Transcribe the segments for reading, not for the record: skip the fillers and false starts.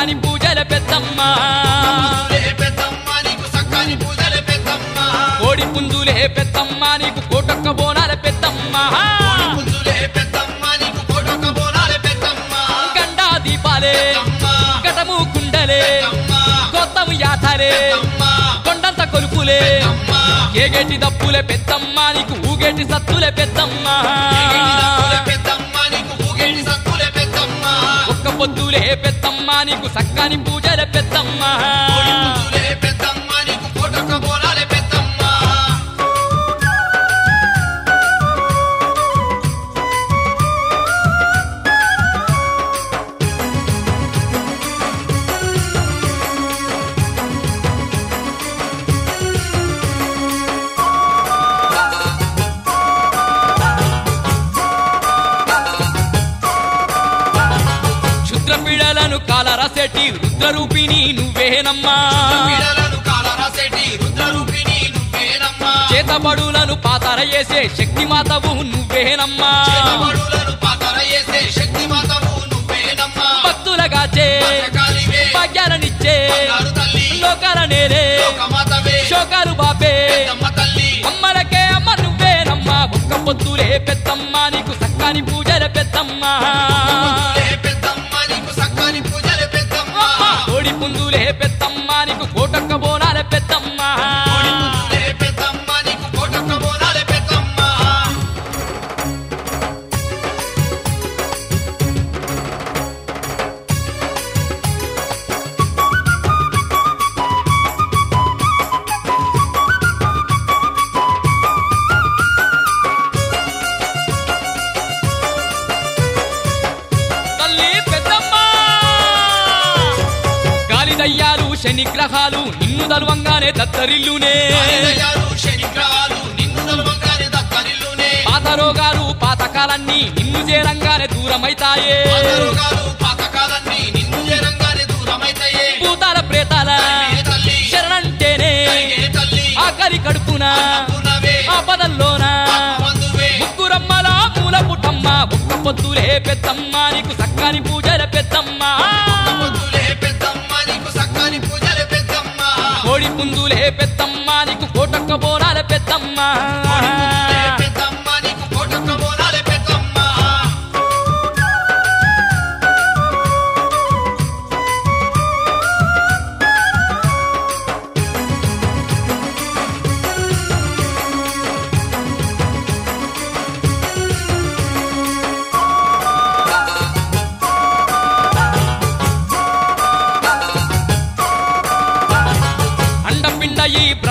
సక్కని పూజల పెద్దమ్మ కోడి పుంజులే పెద్దమ్మ నీకు కోటొక్క బోనాల పెద్దమ్మ గండా దీపాలే గటము కుండలే కొత్తము యాతలే కొండంత కొలుపులే ఏగేటి దప్పులే పెద్దమ్మ నీకు ఊగేటి సత్తులే పెద్దమ్మ ఒక్క పొద్దులే పెద్దమ్మ నీకు సక్కని పూజల పెద్దమ్మ క్షుద్రపీడలను కాలరాసేటి రుద్రరూపిణి నువ్వేనమ్మా చేతబడులను పాతర చేసే శక్తి మాతవు నువ్వేనమ్మా భక్తులగాచే భాగ్యాలనిచ్చే లోకాల నేరే శోకాలు బాపే అమ్మలకే అమ్మ నువ్వేనమ్మా ఒక్క పొద్దులే పెద్దమ్మ నీకు సక్కని పూజల పెద్దమ్మ కోడి పుంజులే పెద్దమ్మ నీకు కోటొక్క బోనాల పెద్దమ్మ దయ్యాలు శనిగ్రహాలు నిన్ను దల్వంగానే దత్తరిల్లునే పాత రోగాలు పాతకాలన్నీ నిన్ను చేరంగానే దూరమైతాయే భూతాల ప్రేతాల శరణంటేనే ఆకలి కడుపున ఆపదల్లోన ముగ్గురమ్మల మూల పుట్టమ్మ ఒక్క పొద్దులే పెద్దమ్మ నీకు సక్కని పూజల పెద్దమ్మ కోడి పుంజులే పెద్దమ్మ నీకు కోటొక్క బోనాల పెద్దమ్మ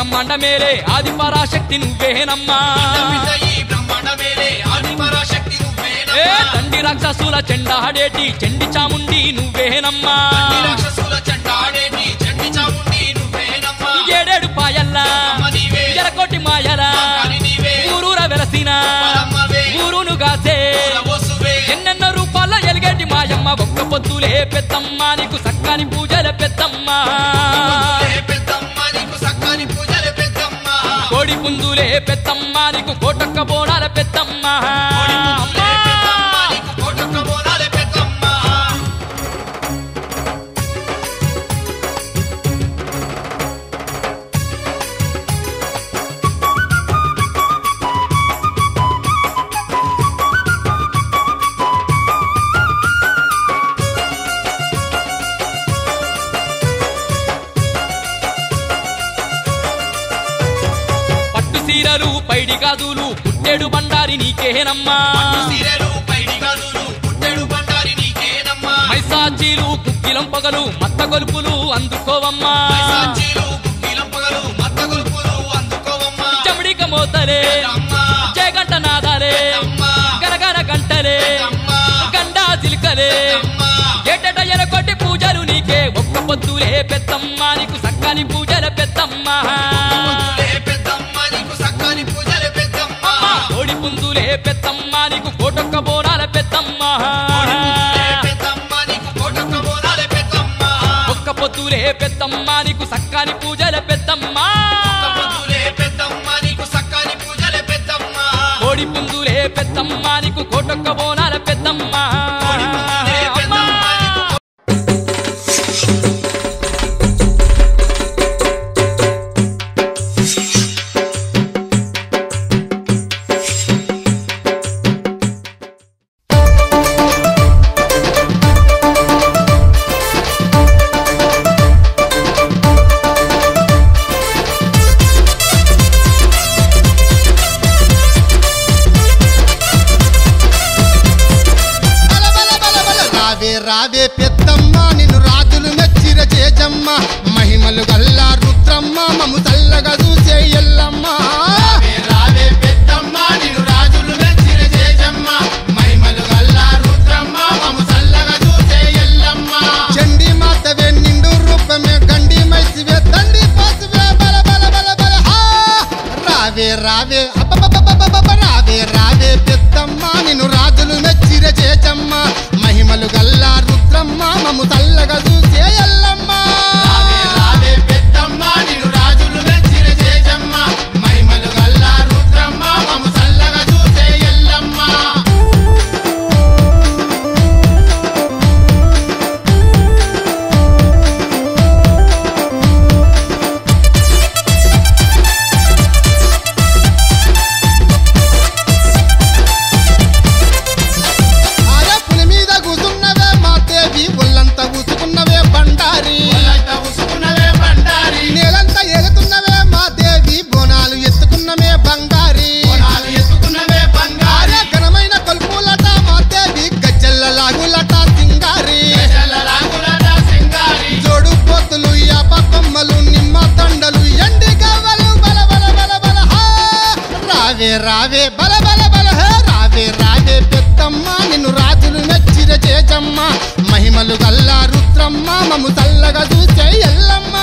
బ్రహ్మాండ మేలే ఆది పరాశక్తి నువ్వేనమ్మా తండ్రి రాక్షసుల చెండాడేటి చెండి చాముండి నువ్వేనమ్మా ఏడేడు పాయల్లా ఎరకోటి మాయల ఊరూర వెలసిన ఊరును గాసే ఎన్నెన్నో రూపాల ఎలిగేటి మాయమ్మ ఒక్క పొద్దులే పెద్దమ్మ నీకు సక్కని పూజల పెద్దమ్మ కోడి పుంజులే పెద్దమ్మ నీకు కోటొక్క బోనాల పెద్దమ్మ సీరలు పైడి గాజులు పుట్టెడు బండారి నీకేనమ్మా మైసాచీలు కుక్కిలం పగలు మత్త గొలుపులు అందుకోవమ్మా చమడిక మోతలే జయగంట నాదాలే గరగర గంటలే గండా చిలుకలే ఏటట ఎరకొట్టి పూజలు నీకే ఒక్క పొద్దులే పెద్దమ్మ నీకు సక్కని పూజల పెద్దమ్మ కోడి పుంజులే పెద్దమ్మ నీకు కోటొక్క బోనాల పెద్దమ్మ ఒక్క పొద్దులే పెద్దమ్మ నీకు సక్కని పూజల పెద్దమ్మ కోడి పుంజులే పెద్దమ్మ నీకు కోటొక్క బోనాల పెద్దమ్మ రావే పెద్దమ్మ నిన్ను రాజులు మెచ్చిర చేజమ్మ మహిమలు గల్లా రుద్రమ్మ మము చల్లగా చూసే ఎల్లమ్మ రావే పెద్దమ్మ నిన్ను రాజులు మెచ్చిర చేజమ్మ మహిమలు గల్లా రుద్రమ్మ మము చల్లగా చూసే ఎల్లమ్మ చండి మాతవే నిండు రూపమే గండి మైసివే తండి పాసువే బల బల బల బల హా రావే రావే రావే రావే పెద్దమ్మ నిన్ను రాజులు మెచ్చిర చేజమ్మ మహిమలు గల్లా రుద్రమ్మ మము చల్లగా చూసే ఎల్లమ్మ రావే పెద్దమ్మ నిన్ను రాజులు మెచ్చిర చేజమ్మ మహిమలు గల్లా రుద్రమ్మ మము చల్లగా చూసే ఎల్లమ్మ రావే బల బల బల రావే రావే పెద్దమ్మ నిన్ను రాజులు మెచ్చిర చేజమ్మ మహిమలు గల్లా రుద్రమ్మ మము చల్లగా చూసే ఎల్లమ్మ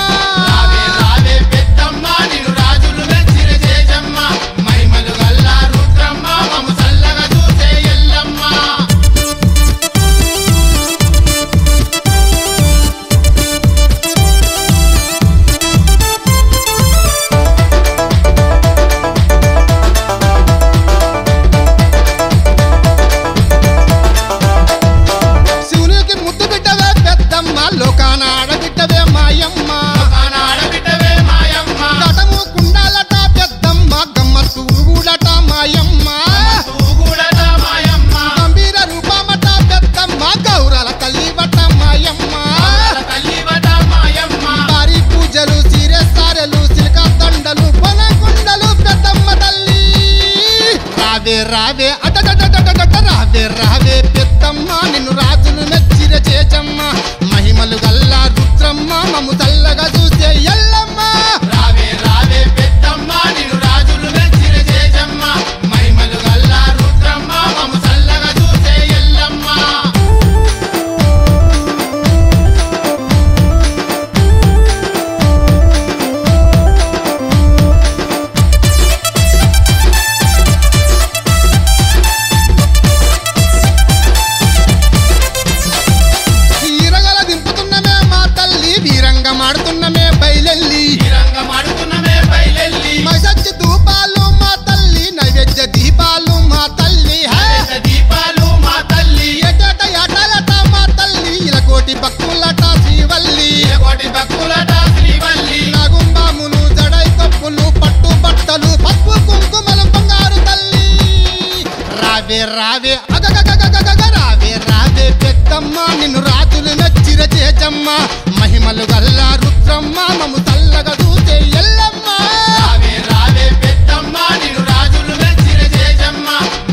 రావే పెద్దమ్మ నిన్ను రాజులు మెచ్చిర చేజమ్మ మహిమలు గల్లా రుద్రమ్మ మము చల్లగా చూసే ఎల్లమ్మ లోకాన ఆడబిడ్డవే మాయమ్మ ఆడబిడ్డవే మాయమ్మ గటము కుండాలట పెద్దమ్మ గమ్మత్తు ఊగుడట మాయమ్మ ఊగుడట మాయమ్మ గంభీర రూపమట పెద్దమ్మ గౌరల తల్లివట మాయమ్మ తల్లివట మాయమ్మ భారీ పూజలు సీరెసారెలు సిల్క దండలు పొనకుండలు పెద్దమ్మ తల్లి రావే రావే అటటటటట రావే రావే పెద్దమ్మ నిన్ను రాజులు మెచ్చిర చేజమ్మ మహిమలు గల్లా రుద్రమ్మ మము చల్లగా చూసే ఎల్లమ్మ రావే రావే పెద్దమ్మ నిన్ను రాజులు మెచ్చిర చేజమ్మ మహిమలు గల్లా రుద్రమ్మ మము చల్లగా చూసే ఎల్లమ్మ ఈరగల దింపుతున్నమే మా తల్లి వీరంగ మాడుతున్నమే బయలెల్లి మాడుతున్నమే బయలెల్లి మసచ్చి ధూపాలు మా తల్లి నైవేద్య దీపాలు మా తల్లి దీపాలు మా తల్లి ఏటేట ఏటాలట మా తల్లి ఇలకోటి భక్తులట శ్రీవల్లి కోటి భక్తులట శ్రీవల్లి నాగుంబాములు జడై కప్పులు పట్టు బట్టలు పసుపు కుంకుమలు బంగారు తల్లి రావే రావే రావే రావే పెద్దమ్మ నిన్ను రాజులు మెచ్చిర చేజమ్మ మహిమలు గల్లా రుద్రమ్మ మము చల్లగా చూసే ఎల్లమ్మ రావే రావే పెద్దమ్మ నిన్ను రాజులు మెచ్చిర చేజమ్మ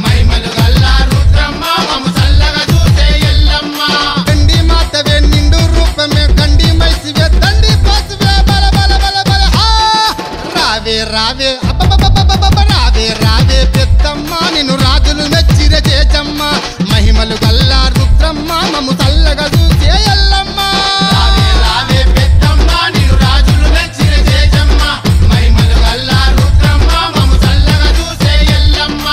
మహిమలు గల్లా రుద్రమ్మ మము చల్లగా చూసే ఎల్లమ్మ గండి మాతవే నిండు రూపమే గండి మైసివే తండి పాసువే బల బల బల బల హా రావే రావే రావే రావే పెద్దమ్మ నిన్ను రాజులు మెచ్చిర చేజమ్మ మహిమలు గల్లా రుద్రమ్మ మము చల్లగా చూసే ఎల్లమ్మ రావే రావే పెద్దమ్మ నిన్ను రాజులు మెచ్చిర చేజమ్మ మహిమలు గల్లా రుద్రమ్మ మము చల్లగా చూసే ఎల్లమ్మ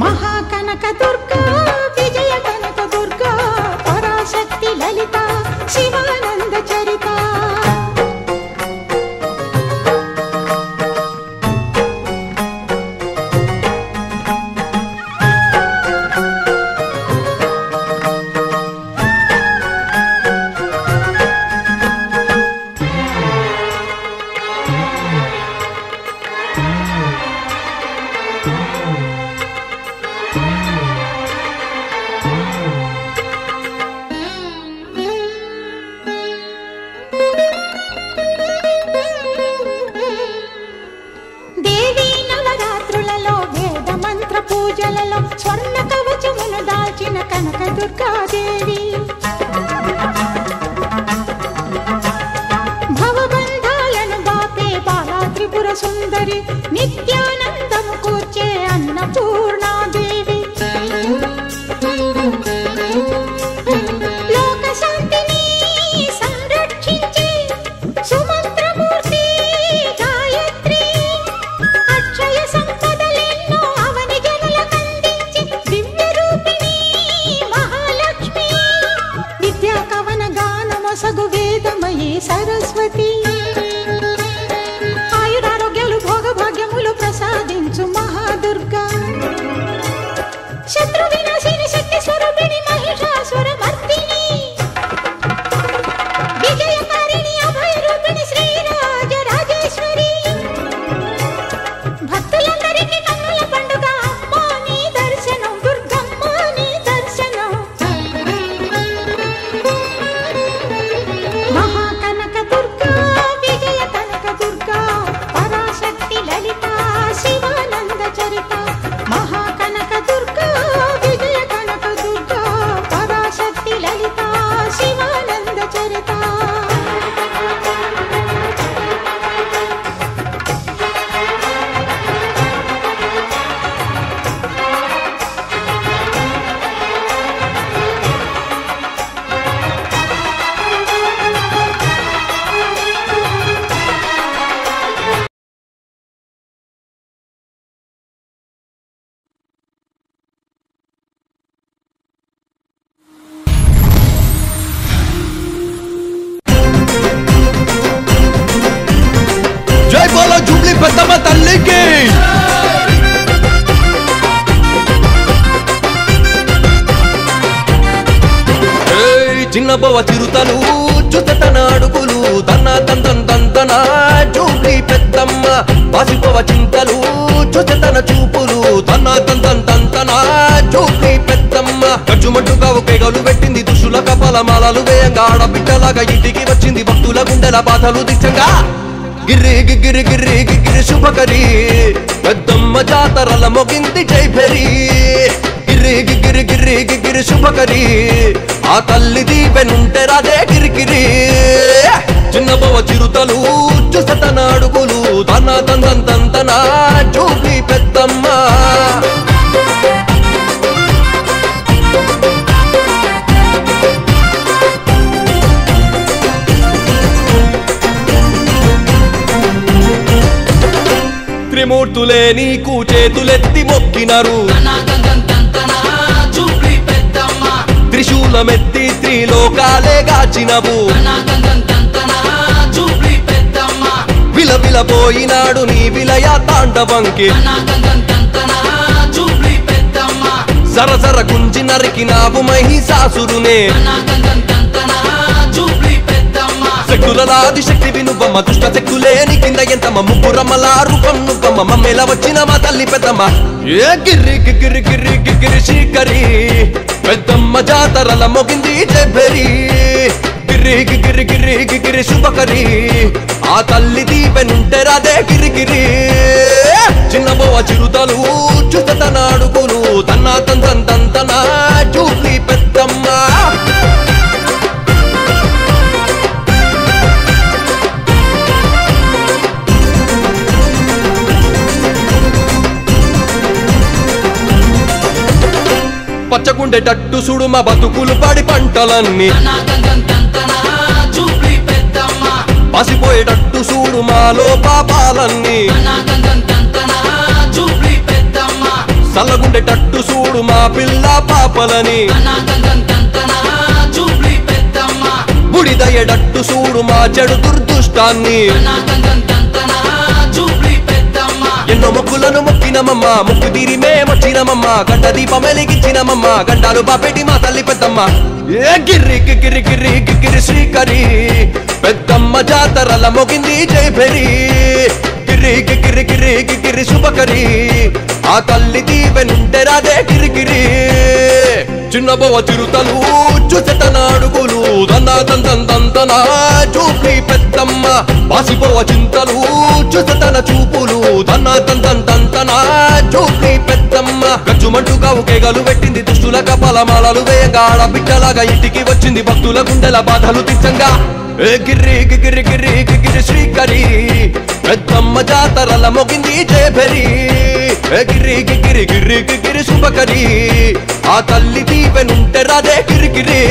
మహాకనక దుర్గా విజయ కనక దుర్గా పరాశక్తి లలిత శివానంద చరిత పూజలలో స్వర్ణ కవచమును దాల్చిన కనక దుర్గాదేవి భవబంధాలను బాపే బాలా త్రిపుర సుందరి నిత్యానందము కూర్చే అన్నపూర్ణాదేవి లోక శాంతిని సంరక్షించే సుమంత్రమూర్తి గాయత్రి అక్షయ సంపదలెన్నో అవని జనులకందించి దివ్య రూపిణి మహాలక్ష్మి విద్యా కవన గానమొసగు వేదమయీ సరస్వతి ఆయురారోగ్యాలు భోగభాగ్యములు ప్రసాదించు మహాదుర్గా శత్రు వినాశిని శక్తి స్వరూపిణి మహిషాసుర మర్దిని విజయకారిణి అభయ రూపిణి శ్రీరాజ రాజేశ్వరి భక్తులందరికీ కన్నుల పండుగ అమ్మా నీ దర్శనం దుర్గమ్మ నీ దర్శనం మహాకనక దుర్గా విజయ కనక దుర్గా పరాశక్తి లలిత శివానంద చరిత మహాకనక దుర్గా విజయ కనక దుర్గా పరాశక్తి లలిత శివానంద చరిత జై బోలో జూబ్లీ పెద్దమ్మ తల్లికి చిన్నబోవ చిరుతలు చుతటన అడుగులు తన తంతన జూబ్లీ పెద్దమ్మ పాసిపోవ చింతలు చుతటన చూపులు తన తంతన జూబ్లీ పెద్దమ్మ ఖర్చుమట్టుగా ఒకేగలు పెట్టింది దుష్టుల కపాల మాలలు వేయంగా ఆడబిడ్డలాగా ఇంటికి వచ్చింది భక్తుల గుండెల బాధలు దిచ్చంగా గిర్రి గిర్రి గిర్రి గిర్రి శుభకరి పెద్దమ్మ జాతరల మొగింది జై భరి గిర్రి గిర్రి గిర్రి గిర్రి శుభకరి ఆ తల్లి దీపెనుంటే రాదే గిరిగిరి చిన్నబోవ చిరుతలు చుసటన అడుగులు తన తంతన జూబ్లీ పెద్దమ్మ త్రిమూర్తులే నీకు చేతులెత్తి మొక్కినరు త్రిశూలమెత్తి త్రిలోకాలే గాచినవు విలవిలపోయినాడు నీ విలయ తాండవంకి సరసర గుంజి నరికినావు మహిషాసురునే శక్తులలాది శక్తి వినువ్వమ్మ దుష్ట శక్తులేని కింద ఎంతమ్మ ముగ్గురమ్మల రూపం నువ్వమ్మ మమ్మేల వచ్చిన మా తల్లి పెద్దమ్మ ఏ గిర్రి గిర్రి గిర్రి గిర్రి శ్రీకరి పెద్దమ్మ జాతరల మొగింది జబ్బరి గిర్రి గిర్రి గిర్రి గిర్రి శుభకరి ఆ తల్లి దీపెనుంటే రాదే గిరిగిరి చిన్నబోవ చిరుతలు చుతటన అడుగులు తన తంతన జూబ్లీ పెద్దమ్మ పచ్చగుండేటట్టు సుడు మా బతుకులు పడి పంటలన్నీ పసిపోయేటట్టు చూడు మాలో పాపాలన్నీ సల్లగుండేటట్టు చూడు మా పిల్ల పాపలని బుడిదయ్యేటట్టు చూడు మా చెడు దుర్దుష్టాన్ని ఎన్నో మొక్కులను మొక్కినమమ్మ ముక్కు తీరి మేమొచ్చినమమ్మ గంట దీపం వెలిగించినమమ్మ గంటాలు బాపెట్టి మా తల్లి పెద్దమ్మ ఏ గిర్రి గిర్రి గిర్రి గిర్రి శ్రీకరి పెద్దమ్మ జాతరల మొగింది జై భెరి గిర్రి గిర్రి గిర్రి గిర్రి శుభకరి ఆ తల్లి దీవెనుంటే రాదే గిరిగిరి చిన్నబవ చిరుతలు చూసెటన అడుగులు దందా దందన చూపి పెద్దమ్మ బాసిపోవ చింతలు చూసెటన చూపులు దన్నా దందన చూపి పెద్దమ్మ గచ్చుమంటుగా ఒకేగలు పెట్టింది దుష్టుల కపాలమాలలు వేయంగా ఆడబిడ్డలాగా ఇంటికి వచ్చింది భక్తుల గుండెల బాధలు తీర్చంగా ఏ గిర్రి గిర్రి గిర్రి గిర్రి శ్రీకరి పెద్దమ్మ జాతరల మొగింది జయభరి గిర్రి గిర్రి గిర్రి గిర్రి శుభకరి ఆ తల్లి దీవెనుంటే రాదే గిరిగిరి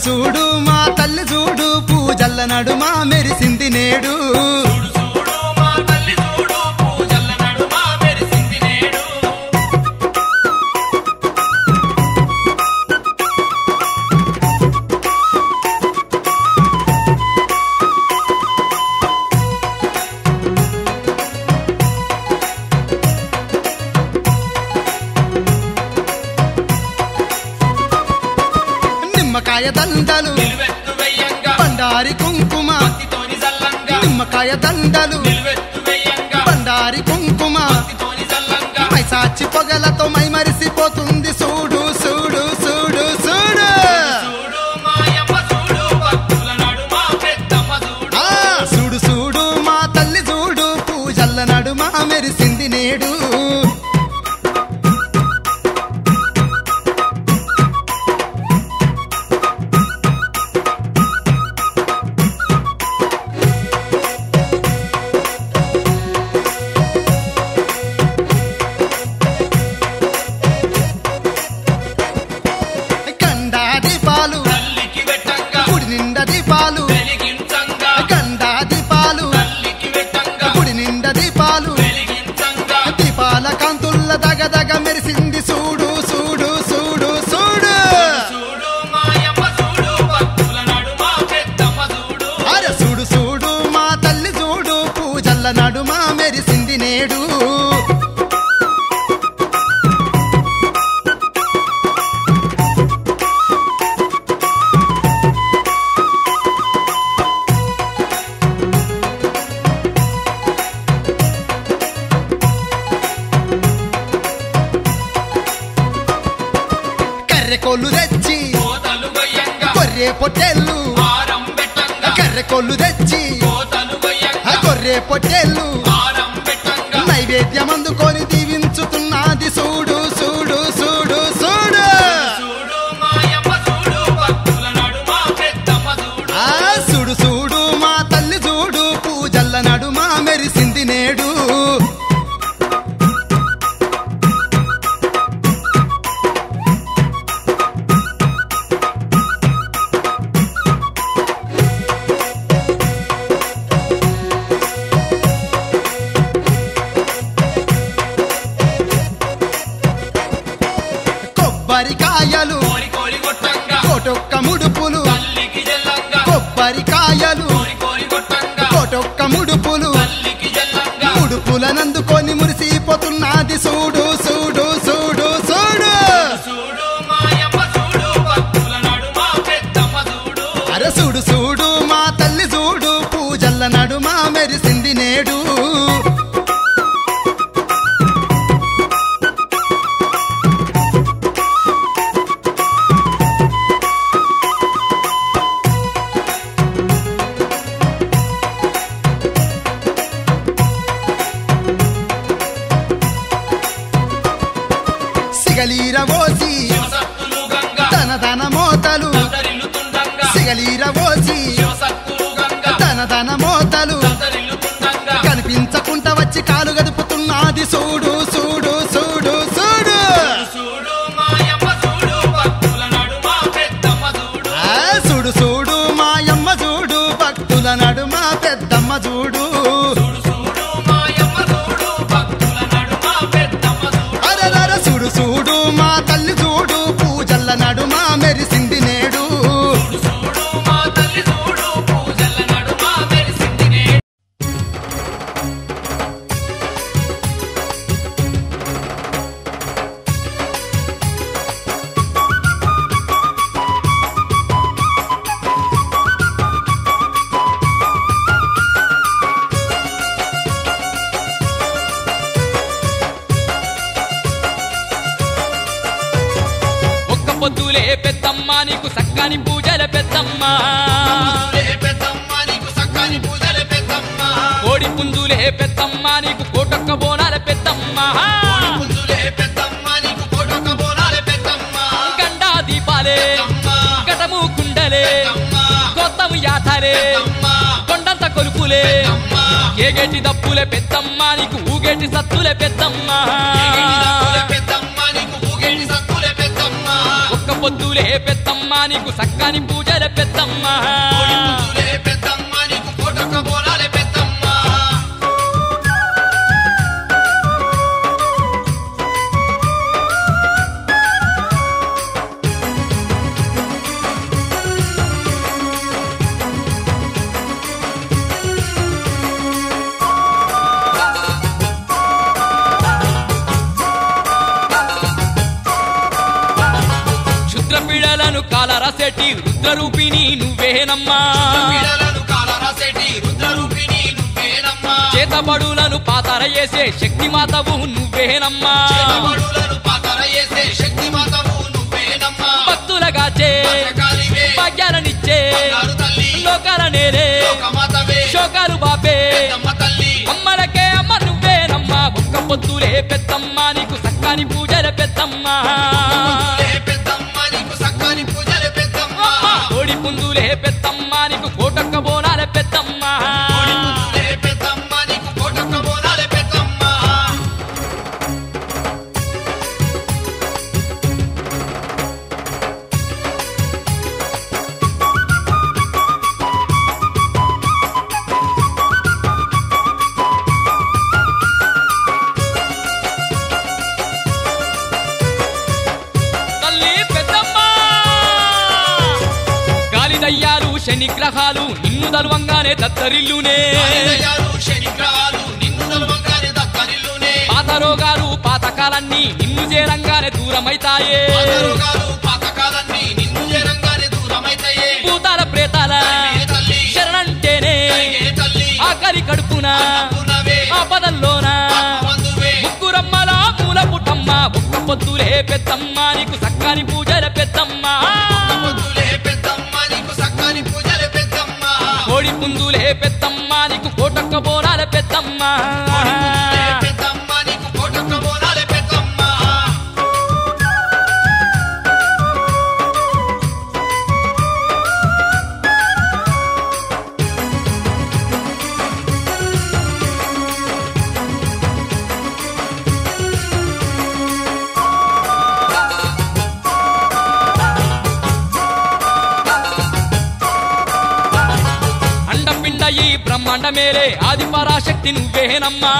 చూడు మా తల్లి చూడు పూజల్ల నడుమ మెరిసింది నేడు నిమ్మకాయ దండలు బండారి కుంకుమ నిమ్మకాయ దండలు బండారి కుంకుమ మైసాచి పొగలతో మై మరిసిపోతుంది చూడు చూడు చూడు చూడు చూడు చూడు మా తల్లి చూడు పూజల్ల నడుమ మెరిసింది నేడు మెరిసింది చూడు చూడు చూడు చూడు అరే చూడు చూడు మా తల్లి చూడు పూజల్ల నడుమ మెరిసింది నేడు కర్రెకోళ్ళు తెచ్చి గొర్రె పొట్టేళ్ళు కర్రెకోళ్ళు తెచ్చి గొర్రె పొట్టేళ్ళు నైవేద్యం అందుకొని దీవించుతున్నది చూడు చూడు చూడు చూడు చూడు చూడు మా తల్లి చూడు పూజల్ల నడుమ మెరిసింది నేడు కొబ్బరికాయలు కోటొక్క ముడుపులు కొబ్బరికాయలు కోటొక్క ముడుపులు ముడుపులనందుకొని మురిసిపోతున్నది చూడు చూడు సిగలీర పోసి శివసత్తులు గంగా తన తన మోతలు దద్దరిల్లుతుండంగా సిగలీర పోసి శివసత్తులు గంగా తన తన మోతలు దద్దరిల్లుతుండంగా కనిపించకుండా వచ్చి కాలు గదుపుతున్నది చూడు చూడు చూడు చూడు చూడు మాయమ్మ చూడు భక్తుల నడుమ పెద్దమ్మ చూడు చూడు చూడు మాయమ్మ చూడు భక్తుల నడుమ పెద్దమ్మ చూడు చూడు చూడు మాయమ్మ చూడు భక్తుల నడుమ పెద్దమ్మ చూడు అరరర చూడు చూడు మా తల్లి చూడు పూజల్ల నడుమ మెరిసింది నేడు చూడు చూడు మా తల్లి చూడు పూజల నడుమ మెరిసింది నేడు ఒక్క పొద్దులే పెద్దమ్మ నీకు సక్కని పూజల పెద్దమ్మ పూజలే పెద్దమ్మ నీకు సక్కని పూజలే పెద్దమ్మ కోడి పుంజులే పెద్దమ్మ నీకు కోటొక్క బోనాల పెద్దమ్మ పూజలే పెద్దమ్మ నీకు కోటొక్క బోనాలే పెద్దమ్మ గండా దీపాలే పెద్దమ్మ కటము కుండలే పెద్దమ్మ కొత్తము యాతలే పెద్దమ్మ కొండంత కొలుపులే పెద్దమ్మ ఏగేటి దప్పులే పెద్దమ్మ నీకు ఊగేటి సత్తులే పెద్దమ్మ పెద్దమ్మ నీకు ఊగేటి సత్తులే పెద్దమ్మ ఒక్క పొద్దులే పెద్దమ్మ నీకు సక్కని పూజల పెద్దమ్మ పూజలే పెద్దమ్మ నీకు కోటొక్క బోనాలే పెద్దమ్మ క్షుద్ర పీడలను కాలరసెట్టి రుద్రరూపిణి నువ్వేనమ్మా పీడలను కాలరాసేటి రుద్రరూపిణి నువ్వేనమ్మా చేతబడులను పాతర చేసే శక్తి మాతవు నువ్వేనమ్మా చేతబడులను పాతర చేసే శక్తి మాతవు నువ్వేనమ్మా భక్తులగాచే భద్రకాళివే భాగ్యాలనిచ్చే బంగారు తల్లి లోకాల నేరే లోకమాతవే శోకాలు బాపే పెద్దమ్మ తల్లి అమ్మలకే అమ్మ నువ్వేనమ్మా ఒక్క పొద్దులే పెద్దమ్మ నీకు సక్కని పూజల పెద్దమ్మ పూజలే పెద్దమ్మ నీకు సక్కని పూజలే పెద్దమ్మ కోడి పుందులే పెద్దమ్మ నీకు కోటొక్క బోనాల పెద్దమ్మ పూజలే పెద్దమ్మ నీకు కోటొక్క బోనాలే పెద్దమ్మ తల్లి పెద్దమ్మ గాలి దయ్యాలు శని గ్రహాలు నిన్ను దర్వంగానే దత్తరిల్లునే ఆలయాలు శనిగ్రహాలు నిన్ను నలవంగానే దక్కరిల్లునే పాత రోగాలు పాతకాలన్నీ నిన్ను చేరంగానే దూరమైతాయే రోగాలు పాతకాలన్నీ నిన్ను చేరంగానే దూరమైతాయే భూతాల ప్రేతాల ఏ తల్లి శరణంటేనే ఏ తల్లి ఆకలి కడుపున పూర్ణవే ఆపదల్లోన బంధువే ముగ్గురమ్మల మూల పుట్టమ్మ ఒక్క పొద్దులే పెద్దమ్మ నీకు సక్కని పూజల పెద్దమ్మ పొద్దులే పెద్దమ్మ నీకు సక్కని పూజలే పెద్దమ్మ కోడి పుందులే పెద్దమ్మ నీకు కోటొక్క బోనాల పెద్దమ్మ పూజలే పెద్దమ్మ నీకు కోటొక్క బోనాలే పెద్దమ్మ అండపిండ ఈ బ్రహ్మాండ మేలే ఆది పరాశక్తి నువ్వేనమ్మా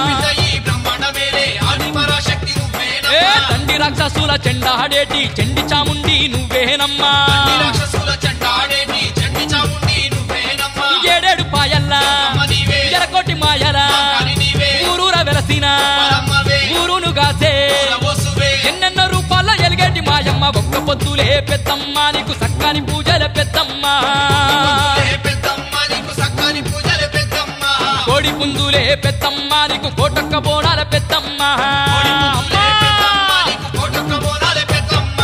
బిడ్డ ఈ బ్రహ్మాండ మేలే ఆది పరాశక్తి ఏ నువ్వేనమ్మా తండ్రి రాక్షసుల చెండాడేటి చెండి చాముండి నువ్వేనమ్మా ఈ రాక్షసుల చెండాడేటి చెండి చాముండి నువ్వేనమ్మా ఏడేడు పాయల్లా అమ్మ నీవే ఎరకోటి మాయల కాని నీవే ఊరూర వెలసిన పరమ్మవే ఊరును గాసే కులవోసువే ఎన్నెన్నో రూపాల ఎలిగేటి మాయమ్మ ఒక్క పొద్దులే పెద్దమ్మ నీకు సక్కని పూజల పెద్దమ్మ పూజలే పెద్దమ్మ నీకు సక్కని పూజలే పెద్దమ్మ కోడి పుందులే పెద్దమ్మ నీకు కోటొక్క బోనాల పెద్దమ్మ పూజలే పెద్దమ్మ నీకు కోటొక్క బోనాలే పెద్దమ్మ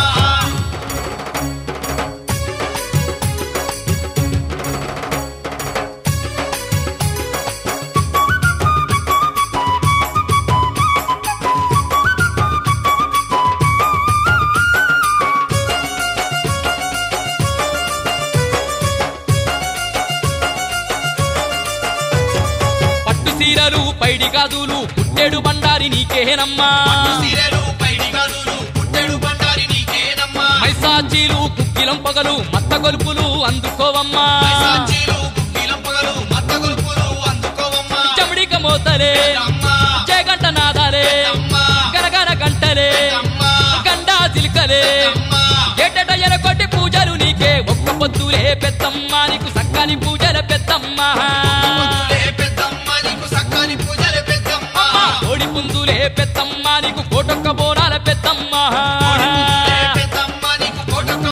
గాజులు పుట్టెడు బండారి నీకేనమ్మా మైసాచీలు కుక్కిలం పగలు మత్త గొలుపులు అందుకోవమ్మా